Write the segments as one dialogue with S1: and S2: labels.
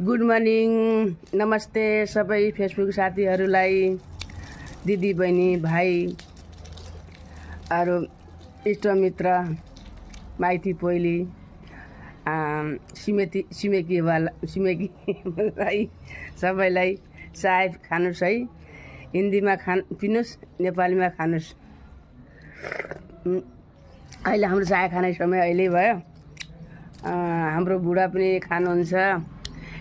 S1: Good morning, नमस्ते सबै Facebook साथीहरूलाई, दिदी बहिनी भाइ अरू इष्टमित्र माइती पोइली छिमेकीलाई सबैलाई चाय खानुस् है। हिन्दीमा पिनुस्, नेपालीमा खानुस्। अहिले हाम्रो चाय खाने समय अहिले भयो। हाम्रो बुढा पनि खानुहुन्छ।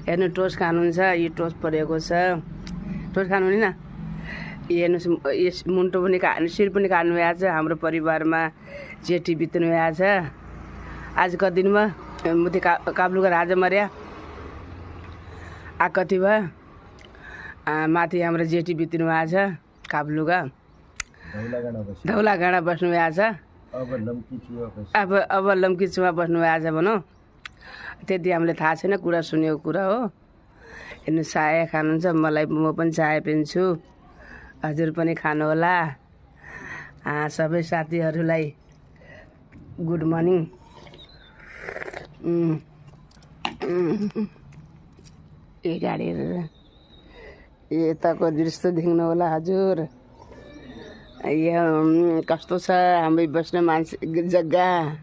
S1: हेर्नु टोस्ट खानुहुन्छ। यो टोस्ट परेको छ। टोस्ट खानु नि न। हेर्नुहोस्, यस मुन्टो पनि शिर पनि काट्नु भएको छ। हाम्रो परिवारमा जेठी बित्नु भएको छ। आज कति दिनमा मुथि काब्लुका राजा मर्या कति भयो। माथि हाम्रो जेठी बित्नु भएको छ। काब्लुका धौला गाँडा बस्नु भएको छ। अब लम्की चुवा बस्नु भएको छ भनौँ। त्यति हामीले थाहा छैन, कुरा सुनेको कुरा हो। हेर्नु चाय खानुहुन्छ। म पनि चाय पिन्छु। हजुर पनि खानुहोला। सबै साथीहरूलाई गुड मर्निङ। ए गाडी यताको दृश्य देख्नु होला हजुर। यो कस्तो छ हामी बस्ने मान्छे जग्गा।